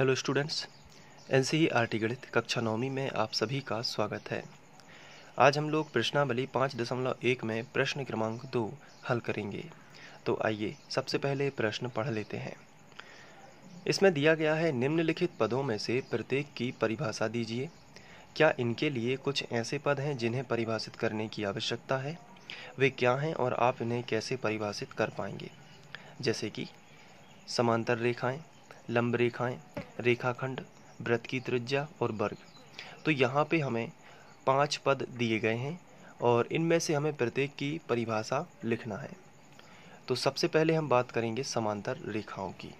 Hello students, NCERT गणित कक्षा 9वीं में आप सभी का स्वागत है। आज हम लोग प्रश्नावली 5.1 में प्रश्न क्रमांक 2 हल करेंगे। तो आइए सबसे पहले प्रश्न पढ़ लेते हैं। इसमें दिया गया है, निम्नलिखित पदों में से प्रत्येक की परिभाषा दीजिए। क्या इनके लिए कुछ ऐसे पद हैं जिन्हें परिभाषित करने की आवश्यकता है? वे क्या हैं और आप इन्हें कैसे परिभाषित कर पाएंगे? जैसे कि समांतर रेखाएं, लंब रेखाएं, रेखाखंड, वृत्त की त्रिज्या और वर्ग। तो यहाँ पे हमें 5 पद दिए गए हैं और इनमें से हमें प्रत्येक की परिभाषा लिखना है। तो सबसे पहले हम बात करेंगे समांतर रेखाओं की।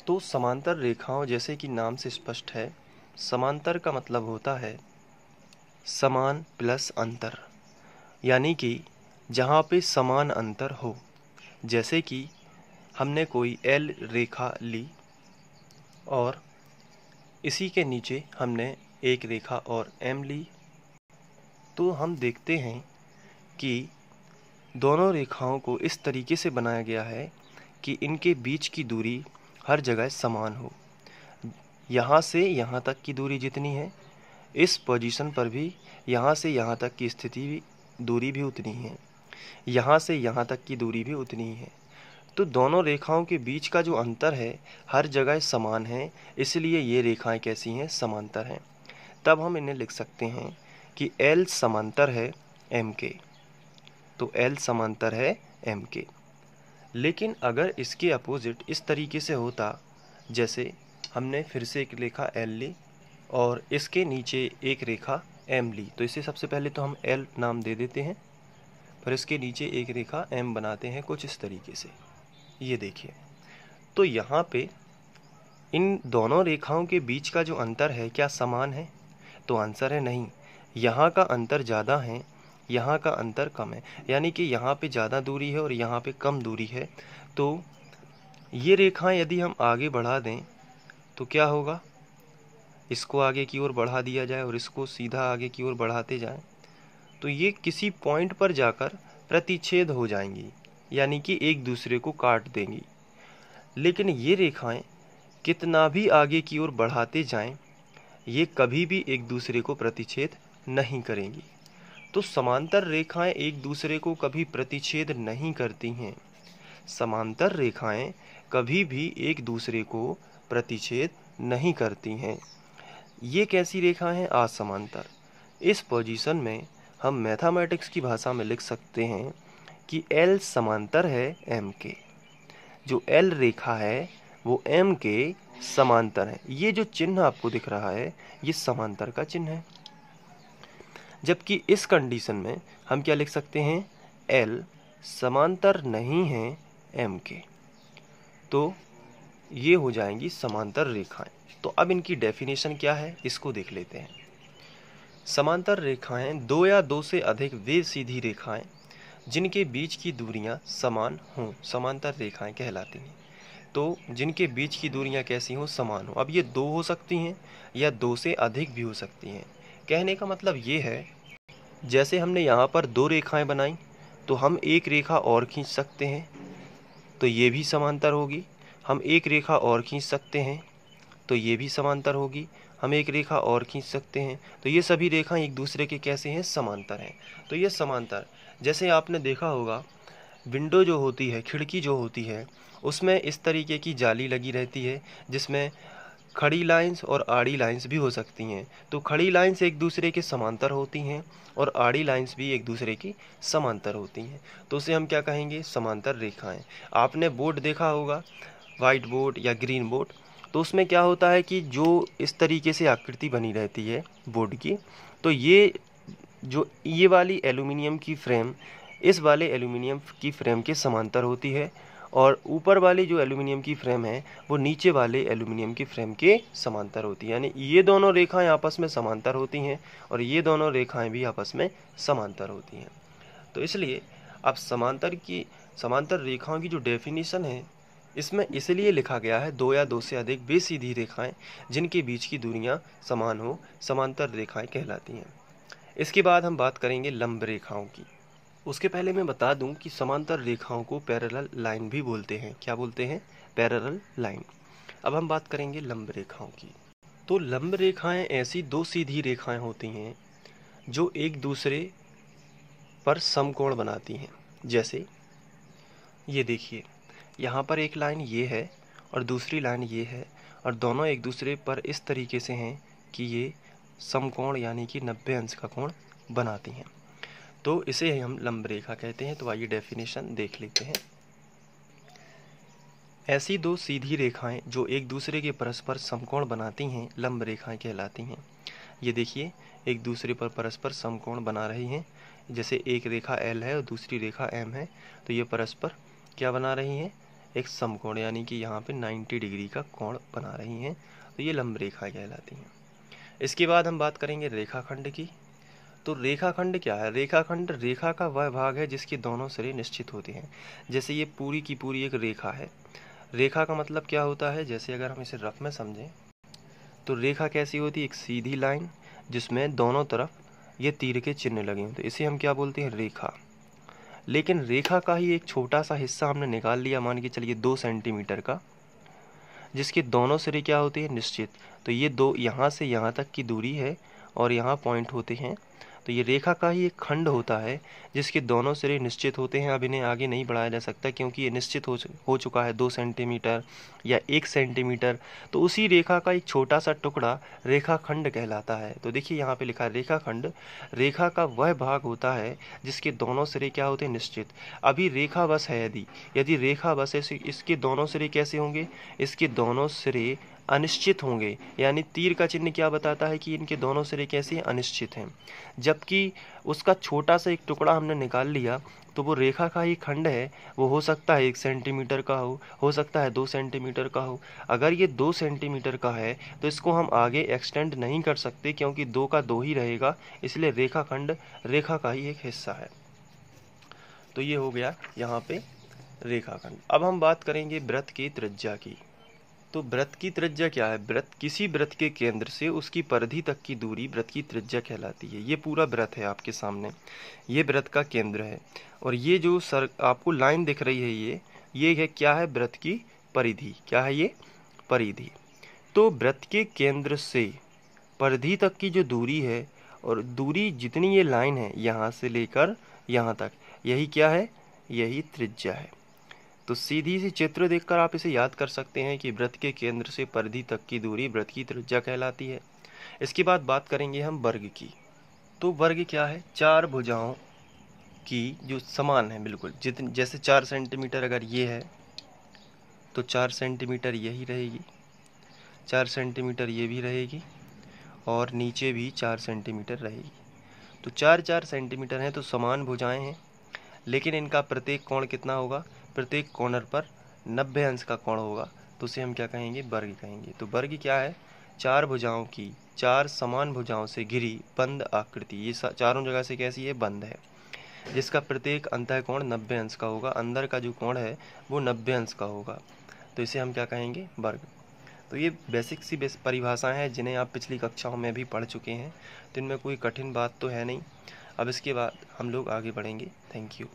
तो समांतर रेखाओं, जैसे कि नाम से स्पष्ट है, समांतर का मतलब होता है समान प्लस अंतर, यानी कि जहाँ पे समान अंतर हो। जैसे कि हमने कोई एल रेखा ली और इसी के नीचे हमने एक रेखा और एम ली, तो हम देखते हैं कि दोनों रेखाओं को इस तरीके से बनाया गया है कि इनके बीच की दूरी हर जगह समान हो। यहाँ से यहाँ तक की दूरी जितनी है, इस पोजीशन पर भी यहाँ से यहाँ तक की दूरी भी उतनी है, यहाँ से यहाँ तक की दूरी भी उतनी ही है। तो दोनों रेखाओं के बीच का जो अंतर है हर जगह समान है, इसलिए ये रेखाएं कैसी हैं? समांतर हैं। तब हम इन्हें लिख सकते हैं कि L समांतर है M के। तो L समांतर है M के। लेकिन अगर इसके अपोजिट इस तरीके से होता, जैसे हमने फिर से एक रेखा L ली और इसके नीचे एक रेखा M ली, तो इसे सबसे पहले तो हम L नाम दे देते हैं, फिर इसके नीचे एक रेखा M बनाते हैं कुछ इस तरीके से। ये देखिए, तो यहाँ पे इन दोनों रेखाओं के बीच का जो अंतर है क्या समान है? तो आंसर है नहीं। यहाँ का अंतर ज़्यादा है, यहाँ का अंतर कम है, यानी कि यहाँ पे ज़्यादा दूरी है और यहाँ पे कम दूरी है। तो ये रेखाएं यदि हम आगे बढ़ा दें तो क्या होगा? इसको आगे की ओर बढ़ा दिया जाए और इसको सीधा आगे की ओर बढ़ाते जाएं, तो ये किसी पॉइंट पर जाकर प्रतिच्छेद हो जाएंगी, यानी कि एक दूसरे को काट देंगी। लेकिन ये रेखाएं कितना भी आगे की ओर बढ़ाते जाएं, ये कभी भी एक दूसरे को प्रतिच्छेद नहीं करेंगी। तो समांतर रेखाएं एक दूसरे को कभी प्रतिच्छेद नहीं करती हैं। समांतर रेखाएं कभी भी एक दूसरे को प्रतिच्छेद नहीं करती हैं। ये कैसी रेखा हैं? असमांतर। इस पोजीशन में हम मैथमेटिक्स की भाषा में लिख सकते हैं कि L समांतर है M के। जो L रेखा है वो M के समांतर है। ये जो चिन्ह आपको दिख रहा है ये समांतर का चिन्ह है। जबकि इस कंडीशन में हम क्या लिख सकते हैं? L समांतर नहीं है M के। तो ये हो जाएंगी समांतर रेखाएं। तो अब इनकी डेफिनेशन क्या है, इसको देख लेते हैं। समांतर रेखाएं दो या दो से अधिक वे सीधी रेखाएं जिनके बीच की दूरियां समान हों, समांतर रेखाएं कहलाती हैं। तो जिनके बीच की दूरियां कैसी हों? समान हो। अब ये दो हो सकती हैं या दो से अधिक भी हो सकती हैं। कहने का मतलब ये है, जैसे हमने यहाँ पर दो रेखाएं बनाई तो हम एक रेखा और खींच सकते हैं, तो ये भी समांतर होगी। हम एक रेखा और खींच सकते हैं तो ये भी समांतर होगी। हम एक रेखा और खींच सकते हैं, तो ये सभी रेखाएं एक दूसरे के कैसे हैं? समांतर हैं। तो ये समांतर, जैसे आपने देखा होगा विंडो जो होती है, खिड़की जो होती है, उसमें इस तरीके की जाली लगी रहती है जिसमें खड़ी लाइंस और आड़ी लाइंस भी हो सकती हैं। तो खड़ी लाइंस एक दूसरे के समांतर होती हैं और आड़ी लाइंस भी एक दूसरे की समांतर होती हैं। तो उसे हम क्या कहेंगे? समांतर रेखाएं। आपने बोर्ड देखा होगा, वाइट बोर्ड या ग्रीन बोर्ड, तो उसमें क्या होता है कि जो इस तरीके से आकृति बनी रहती है बोर्ड की, तो ये वाली एल्यूमिनियम की फ्रेम इस वाले एल्यूमिनियम की फ्रेम के समांतर होती है और ऊपर वाली जो एल्यूमिनियम की फ्रेम है वो नीचे वाले एल्यूमिनियम की फ्रेम के समांतर होती है। यानी ये दोनों रेखाएं आपस में समांतर होती हैं और ये दोनों रेखाएं भी आपस में समांतर होती हैं। तो इसलिए अब समांतर रेखाओं की जो डेफिनेशन है इसमें इसलिए लिखा गया है दो या दो से अधिक वे सीधी रेखाएं जिनके बीच की दूरियां समान हो, समांतर रेखाएं कहलाती हैं। इसके बाद हम बात करेंगे लंब रेखाओं की। उसके पहले मैं बता दूं कि समांतर रेखाओं को पैरेलल लाइन भी बोलते हैं। क्या बोलते हैं? Parallel line. अब हम बात करेंगे लंब रेखाओं की। तो लंब रेखाएं ऐसी दो सीधी रेखाएं होती हैं जो एक दूसरे पर समकोण बनाती हैं। जैसे ये देखिए, यहाँ पर एक लाइन ये है और दूसरी लाइन ये है, और दोनों एक दूसरे पर इस तरीके से हैं कि ये समकोण यानी कि 90 अंश का कोण बनाती हैं। तो इसे हम लंब रेखा कहते हैं। तो आइए डेफिनेशन देख लेते हैं। ऐसी दो सीधी रेखाएं जो एक दूसरे के परस्पर समकोण बनाती हैं लंब रेखाएं कहलाती हैं। ये देखिए, एक दूसरे पर परस्पर समकोण बना रही हैं। जैसे एक रेखा L है और दूसरी रेखा M है, तो ये परस्पर क्या बना रही हैं? एक समकोण, यानी कि यहाँ पे 90 डिग्री का कोण बना रही हैं। तो ये लंब रेखा कहलाती हैं। इसके बाद हम बात करेंगे रेखाखंड की। तो रेखाखंड क्या है? रेखाखंड रेखा का वह भाग है जिसके दोनों सिरे निश्चित होते हैं। जैसे ये पूरी की पूरी एक रेखा है। रेखा का मतलब क्या होता है? जैसे अगर हम इसे रफ में समझें तो रेखा कैसी होती है? एक सीधी लाइन जिसमें दोनों तरफ ये तीर के चिन्ह लगे हों, तो इसे हम क्या बोलते हैं? रेखा। लेकिन रेखा का ही एक छोटा सा हिस्सा हमने निकाल लिया, मान के चलिए 2 सेंटीमीटर का, जिसके दोनों सिरे क्या होते हैं? निश्चित। तो ये दो यहाँ से यहाँ तक की दूरी है और यहाँ पॉइंट होते हैं। तो ये रेखा का ही एक खंड होता है जिसके दोनों सिरे निश्चित होते हैं। अब इन्हें आगे नहीं बढ़ाया जा सकता क्योंकि ये निश्चित हो चुका है 2 सेंटीमीटर या 1 सेंटीमीटर। तो उसी रेखा का एक छोटा सा टुकड़ा रेखाखंड कहलाता है। तो देखिए यहाँ पे लिखा है रेखाखंड रेखा का वह भाग होता है जिसके दोनों सिरे क्या होते हैं? निश्चित। अभी रेखा बस है, यदि रेखा बस है, इसके दोनों सिरे कैसे होंगे? इसके दोनों सिरे अनिश्चित होंगे। यानी तीर का चिन्ह क्या बताता है कि इनके दोनों सिरे कैसे हैं? अनिश्चित हैं। जबकि उसका छोटा सा एक टुकड़ा हमने निकाल लिया, तो वो रेखा का ही खंड है। वो हो सकता है 1 सेंटीमीटर का हो सकता है 2 सेंटीमीटर का हो। अगर ये 2 सेंटीमीटर का है तो इसको हम आगे एक्सटेंड नहीं कर सकते क्योंकि 2 का 2 ही रहेगा, इसलिए रेखाखंड रेखा का ही एक हिस्सा है। तो ये हो गया यहाँ पे रेखाखंड। अब हम बात करेंगे वृत्त की त्रिज्या की। तो वृत्त की त्रिज्या क्या है? वृत्त, किसी वृत्त के केंद्र से उसकी परिधि तक की दूरी वृत्त की त्रिज्या कहलाती है। ये पूरा वृत्त है आपके सामने, ये वृत्त का केंद्र है, और ये जो आपको लाइन दिख रही है ये है क्या है? वृत्त की परिधि। क्या है ये? परिधि। तो वृत्त के केंद्र से परिधि तक की जो दूरी है, और दूरी जितनी ये लाइन है यहाँ से लेकर यहाँ तक, यही क्या है? यही त्रिज्या है। तो सीधी सी चित्र देखकर आप इसे याद कर सकते हैं कि वृत्त के केंद्र से परिधि तक की दूरी वृत्त की त्रिज्या कहलाती है। इसके बाद बात करेंगे हम वर्ग की। तो वर्ग क्या है? 4 भुजाओं की जो समान है बिल्कुल, जैसे 4 सेंटीमीटर अगर ये है तो 4 सेंटीमीटर यही रहेगी, 4 सेंटीमीटर ये भी रहेगी, और नीचे भी 4 सेंटीमीटर रहेगी। तो 4-4 सेंटीमीटर हैं, तो समान भुजाएं हैं, लेकिन इनका प्रत्येक कोण कितना होगा? प्रत्येक कोणर पर 90 अंश का कोण होगा। तो उसे हम क्या कहेंगे? वर्ग कहेंगे। तो वर्ग क्या है? 4 भुजाओं की, 4 समान भुजाओं से घिरी बंद आकृति। ये चारों जगह से कैसी है? बंद है, जिसका प्रत्येक अंतः कोण 90 अंश का होगा। अंदर का जो कोण है वो 90 अंश का होगा। तो इसे हम क्या कहेंगे? वर्ग। तो ये बेसिक सी परिभाषाएं हैं जिन्हें आप पिछली कक्षाओं में भी पढ़ चुके हैं, तो इनमें कोई कठिन बात तो है नहीं। अब इसके बाद हम लोग आगे बढ़ेंगे। Thank you.